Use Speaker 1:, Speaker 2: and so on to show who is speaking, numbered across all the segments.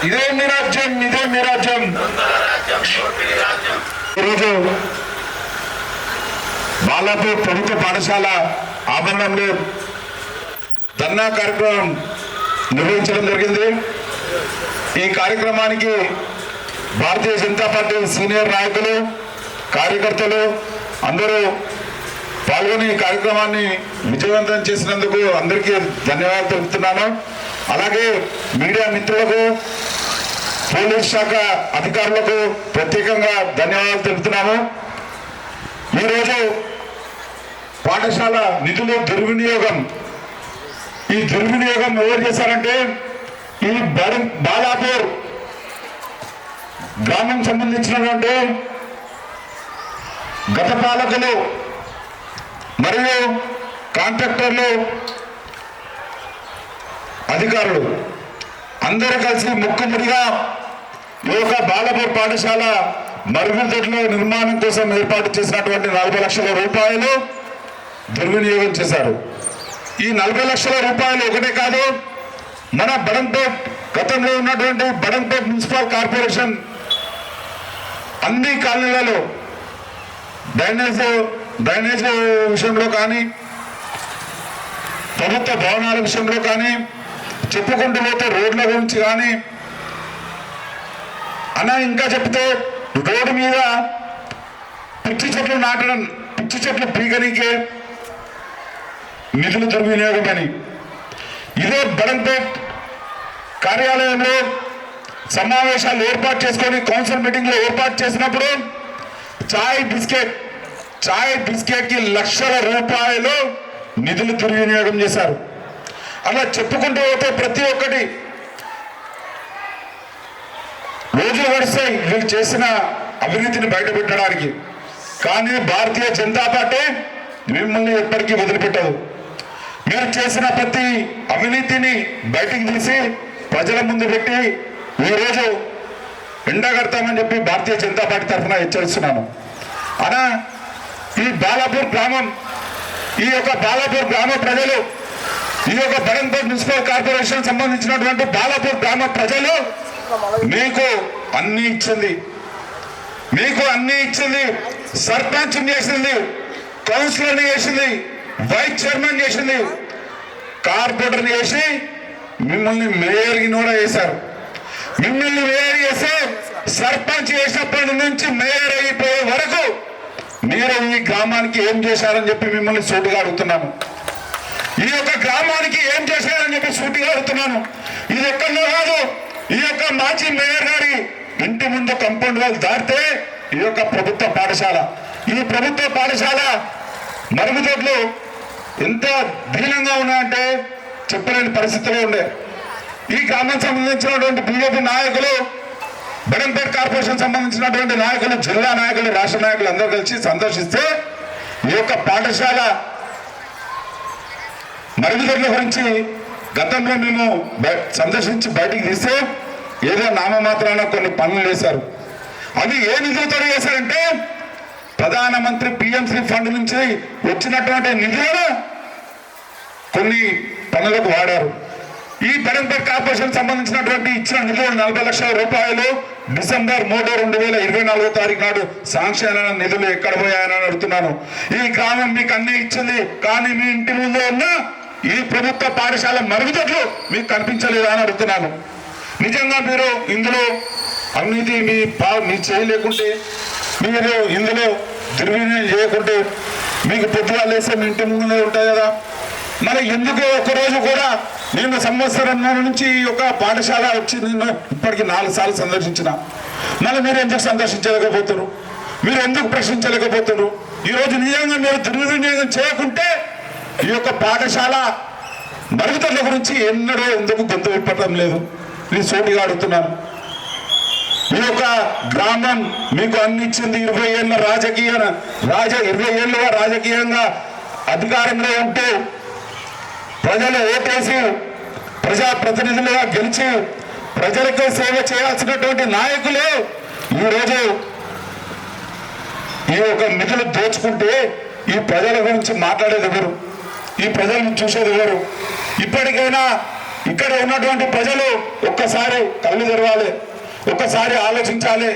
Speaker 1: ఇదే మీ రాజ్యం, ఇదే మీ రాజ్యం. ఈరోజు బాలాపూర్ ప్రభుత్వ పాఠశాల ఆవరణంలో ధర్నా కార్యక్రమం నిర్వహించడం జరిగింది. ఈ కార్యక్రమానికి భారతీయ జనతా పార్టీ సీనియర్ నాయకులు, కార్యకర్తలు అందరూ పాల్గొని ఈ కార్యక్రమాన్ని విజయవంతం చేసినందుకు అందరికీ ధన్యవాదాలు తెలుపుతున్నాను. అలాగే మీడియా మిత్రులకు, పోలీస్ శాఖ అధికారులకు ప్రత్యేకంగా ధన్యవాదాలు తెలుపుతున్నాము. ఈరోజు పాఠశాల నిధుల దుర్వినియోగం, ఈ దుర్వినియోగం ఎవరు చేశారంటే ఈ బాలాపూర్ గ్రామం సంబంధించినటువంటి గత పాలకులు మరియు కాంట్రాక్టర్లు, అధికారులు అందరూ కలిసి ముక్కుముడిగా ఈ యొక్క బాలాపూర్ పాఠశాల మరుగుదొడ్ల నిర్మాణం కోసం ఏర్పాటు చేసినటువంటి 40 లక్షల రూపాయలు దుర్వినియోగం చేశారు. ఈ 40 లక్షల రూపాయలు ఒకటే కాదు, మన బడంపేట్ గతంలో ఉన్నటువంటి బడంపేట్ మున్సిపల్ కార్పొరేషన్ అన్ని కాలనీలలో డ్రైనేజ్ విషయంలో కానీ, ప్రభుత్వ భవనాల విషయంలో కానీ, చెప్పుకుంటూ పోతే రోడ్ల గురించి కానీ అలా ఇంకా చెప్తే రోడ్డు మీద పిచ్చి చెట్లు నాటడం, పిచ్చి చెట్లు పీకనికే నిధులు దుర్వినియోగం అని ఇదే బడంపేట్ కార్యాలయంలో సమావేశాలు ఏర్పాటు చేసుకొని కౌన్సిల్ మీటింగ్లో ఏర్పాటు చేసినప్పుడు చాయ్ బిస్కెట్ కి లక్షల రూపాయలు నిధులు దుర్వినియోగం చేశారు. అలా చెప్పుకుంటూ పోతే ప్రతి ఒక్కటి రోజులు గడుస్తాయి వీళ్ళు చేసిన అవినీతిని బయటపెట్టడానికి. కానీ భారతీయ జనతా పార్టీ మిమ్మల్ని ఎప్పటికీ వదిలిపెట్టదు. మీరు చేసిన ప్రతి అవినీతిని బయటికి తీసి ప్రజల ముందు పెట్టి ఈరోజు ఎండగడతామని చెప్పి భారతీయ జనతా పార్టీ తరఫున హెచ్చరిస్తున్నాను. అనా ఈ బాలాపూర్ గ్రామం, ఈ యొక్క బాలాపూర్ గ్రామ ప్రజలు, ఈ యొక్క బడంపేట్ మున్సిపల్ కార్పొరేషన్ సంబంధించినటువంటి బాలాపూర్ గ్రామ ప్రజలు మీకు అన్ని ఇచ్చింది, సర్పంచ్ చేసింది, కౌన్సిలర్ని చేసింది, వైస్ చైర్మన్ చేసింది, కార్పొరేటర్ని చేసి మిమ్మల్ని మేయర్కి కూడా చేశారు. మిమ్మల్ని మేయర్ చేస్తే సర్పంచ్ చేసినప్పటి నుంచి మేయర్ అయిపోయే వరకు మీరు ఈ గ్రామానికి ఏం చేశారని చెప్పి మిమ్మల్ని సూటిగా అడుగుతున్నాను. ఈ యొక్క గ్రామానికి ఏం చేశారని చెప్పి సూటిగా అడుగుతున్నాను. ఇది ఎక్కడో కాదు, ఈ యొక్క మాజీ మేయర్ గారి ఇంటి ముందు కంపౌండ్ వాల్ దాటితే ఈ యొక్క ప్రభుత్వ పాఠశాల, ఈ ప్రభుత్వ పాఠశాల మరుగుదొడ్లు ఎంత దీనంగా ఉన్నాయంటే చెప్పలేని పరిస్థితిలో ఉండే. ఈ గ్రామానికి సంబంధించినటువంటి బీజేపీ నాయకులు, బడంపేట్ కార్పొరేషన్ సంబంధించినటువంటి నాయకులు, జిల్లా నాయకులు, రాష్ట్ర నాయకులు అందరూ కలిసి సందర్శిస్తే ఈ యొక్క పాఠశాల మరుగుదొడ్ల గురించి గతంలో మేము సందర్శించి బయటికి తీస్తే ఏదో నామమాత్రాన కొన్ని పనులు చేశారు. అది ఏ నిధులతో చేశారంటే ప్రధానమంత్రి పిఎంసి ఫండ్ నుంచి వచ్చినటువంటి నిధులను కొన్ని పనులకు వాడారు. ఈ బడంపేట్ కార్పొరేషన్ సంబంధించినటువంటి ఇచ్చిన నిధులు 40 లక్షల రూపాయలు డిసెంబర్ 3, 2024 నాడు శాంక్షన్ అయిన నిధులు ఎక్కడ పోయాయని అడుగుతున్నాను. ఈ గ్రామం మీకు అన్నీ ఇచ్చింది, కానీ మీ ఇంటి ముందు ఉన్న ఈ ప్రభుత్వ పాఠశాల మరుగుదొడ్లు మీకు కనిపించలేదా అని అడుగుతున్నాను. నిజంగా మీరు ఇందులో అవినీతి మీ చేయలేకుంటే, మీరు ఇందులో దుర్వినియోగం చేయకుంటే మీకు పొద్దుగా లేస్తే మీ ఇంటి ముందే ఉంటాయి కదా. మరి ఎందుకు ఒకరోజు కూడా నేను సంవత్సరం నుంచి ఈ యొక్క పాఠశాల వచ్చి నేను ఇప్పటికి 4 సార్లు సందర్శించిన, మళ్ళీ మీరు ఎందుకు సందర్శించలేకపోతారు? మీరు ఎందుకు ప్రశ్నించలేకపోతారు? ఈరోజు నిజంగా మీరు దుర్వినియోగం చేయకుంటే ఈ యొక్క పాఠశాల మరుగుదొడ్ల గురించి ఎన్నడూ ఎందుకు గొంతు విప్పడం లేదు? నేను సూటిగా అడుగుతున్నాను. ఈ యొక్క గ్రామం మీకు అన్ని ఇచ్చింది. 20 ఏళ్ళుగా రాజకీయంగా అధికారంలో ఉంటూ ప్రజలు ఓటేసి ప్రజాప్రతినిధులుగా గెలిచి ప్రజలకు సేవ చేయాల్సినటువంటి నాయకులు ఈరోజు ఈ యొక్క నిధులు దోచుకుంటే ఈ ప్రజల గురించి మాట్లాడేది ఎవరు? ఈ ప్రజలను చూసేది ఎవరు? ఇప్పటికైనా ఇక్కడ ఉన్నటువంటి ప్రజలు ఒక్కసారి కళ్ళు తెరవాలి, ఒక్కసారి ఆలోచించాలి.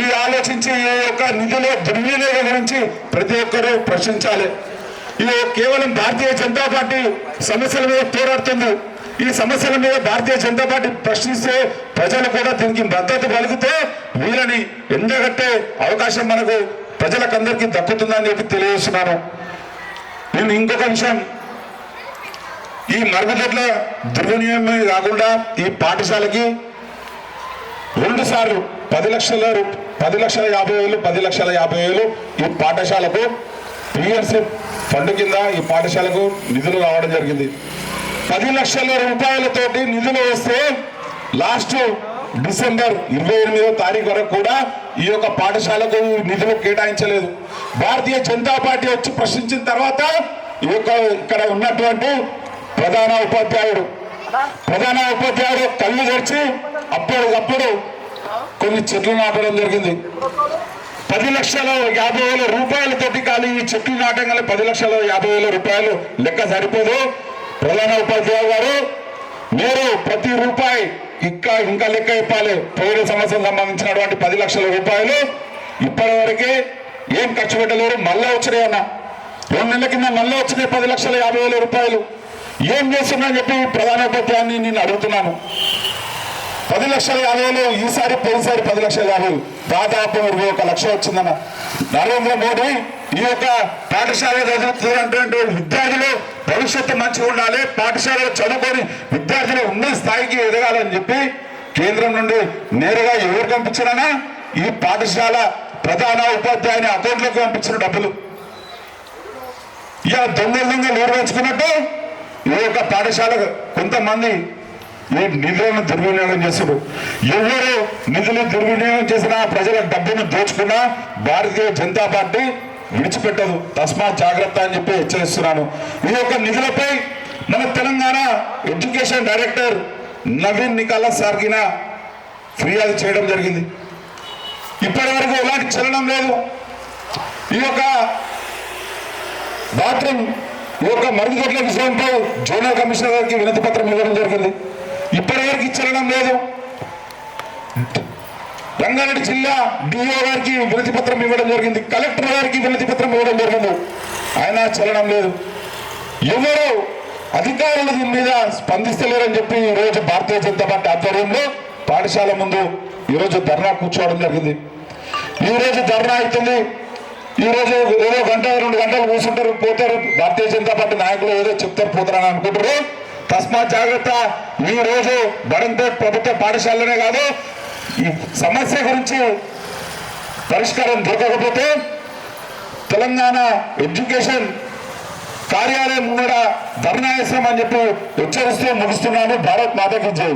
Speaker 1: ఈ ఆలోచించి ఈ యొక్క నిధుల దుర్వినియోగం గురించి ప్రతి ఒక్కరూ ప్రశ్నించాలి. ఇది కేవలం భారతీయ జనతా పార్టీ సమస్యల మీద పోరాడుతుంది. ఈ సమస్యల మీద భారతీయ జనతా పార్టీ ప్రశ్నిస్తే ప్రజలు కూడా దీనికి మద్దతు పలుకుతే వీళ్ళని ఎండగట్టే అవకాశం మనకు ప్రజలకందరికీ దక్కుతుందని చెప్పి తెలియజేస్తున్నాను. నేను ఇంకొక విషయం, ఈ మరుగుదొడ్ల దుర్వినియోగమే కాకుండా ఈ పాఠశాలకి 2 సార్లు 10,50,000 10,50,000 ఈ పాఠశాలకు పిఎస్సి ఫండ్ కింద ఈ పాఠశాలకు నిధులు రావడం జరిగింది. 10 లక్షల రూపాయలతోటి నిధులు వస్తే లాస్ట్ డిసెంబర్ 28వ తారీఖు వరకు కూడా ఈ యొక్క పాఠశాలకు నిధులు కేటాయించలేదు. భారతీయ జనతా పార్టీ వచ్చి ప్రశ్నించిన తర్వాత ఈ యొక్క ఇక్కడ ఉన్నటువంటి ప్రధాన ఉపాధ్యాయుడు కళ్ళు తెరిచి అప్పటికప్పుడు కొన్ని చెట్లు నాటడం జరిగింది. 10,50,000 రూపాయలతోటి కానీ ఈ చెట్లు నాటంగానే 10,50,000 రూపాయలు లెక్క సరిపోదు. ప్రధాన ఉపాధ్యాయులు గారు, మీరు ప్రతి రూపాయి ఇంకా లెక్క ఇవ్వాలి. పోయిన సంవత్సరం సంబంధించినటువంటి 10 లక్షల రూపాయలు ఇప్పటి వరకే ఏం ఖర్చు పెట్టలేరు. మళ్ళా వచ్చినాయన్న 2 నెలల కింద మళ్ళీ వచ్చినాయి 10,50,000 రూపాయలు. ఏం చేస్తున్నా చెప్పి ప్రధాన ఉపాధ్యాయుని నేను అడుగుతున్నాను. 10,50,000 ఈసారి పోయినసారి 10,50,000 దాదాపు 1 లక్ష వచ్చిందన్న. నరేంద్ర మోడీ ఈ యొక్క పాఠశాల చదువుతున్నటువంటి విద్యార్థులు భవిష్యత్తు మంచిగా ఉండాలి, పాఠశాలలో చదువుకొని విద్యార్థులు ఉన్న స్థాయికి ఎదగాలని చెప్పి కేంద్రం నుండి నేరుగా ఎవరు పంపించారన్నా ఈ పాఠశాల ప్రధాన ఉపాధ్యాయుని అకౌంట్లోకి పంపించిన డబ్బులు. ఇక దొంగలు నిర్వహించుకున్నట్టు ఈ యొక్క పాఠశాల కొంతమంది ఈ నిధులను దుర్వినియోగం చేస్తారు. ఎవరు నిధులు దుర్వినియోగం చేసినా ప్రజల డబ్బును దోచుకున్నా భారతీయ జనతా పార్టీ విడిచిపెట్టదు. తస్మాత్ జాగ్రత్త అని చెప్పి హెచ్చరిస్తున్నాను. ఈ యొక్క నిధులపై మన తెలంగాణ ఎడ్యుకేషన్ డైరెక్టర్ నవీన్ నికాలా సార్గిన ఫిర్యాదు చేయడం జరిగింది. ఇప్పటి వరకు ఎలాంటి చలనం లేదు. ఈ యొక్క బాత్రూమ్ ఈ యొక్క మరుగుదొడ్ల విషయంపై జోనల్ కమిషనర్ గారికి వినతి పత్రం ఇవ్వడం జరిగింది. ఇప్పటివరకు చలనం లేదు. రంగారెడ్డి జిల్లా డిఓ గారికి వినతి పత్రం ఇవ్వడం జరిగింది. కలెక్టర్ గారికి వినతి పత్రం ఇవ్వడం జరిగింది. ఆయన చలనం లేదు. ఎవరు అధికారులు దీని మీద స్పందిస్తలేరని చెప్పి ఈరోజు భారతీయ జనతా పార్టీ ఆధ్వర్యంలో పాఠశాల ముందు ఈరోజు ధర్నా కూర్చోవడం జరిగింది. ఈరోజు ధర్నా అవుతుంది. ఈరోజు ఏదో 1-2 గంటలు కూర్చుంటారు, పోతారు. భారతీయ జనతా పార్టీ నాయకులు ఏదో చెప్తారు, పోతారని అనుకుంటారు. తస్మాత్ జాగ్రత్త. ఈ రోజు బడంపేట ప్రభుత్వ పాఠశాలనే కాదు, ఈ సమస్య గురించి పరిష్కారం దొరకకపోతే తెలంగాణ ఎడ్యుకేషన్ కార్యాలయం ముందర ధర్నా చేస్తామని చెప్పి హెచ్చరిస్తూ ముగిస్తున్నాను. భారత్ మాతాకి జై.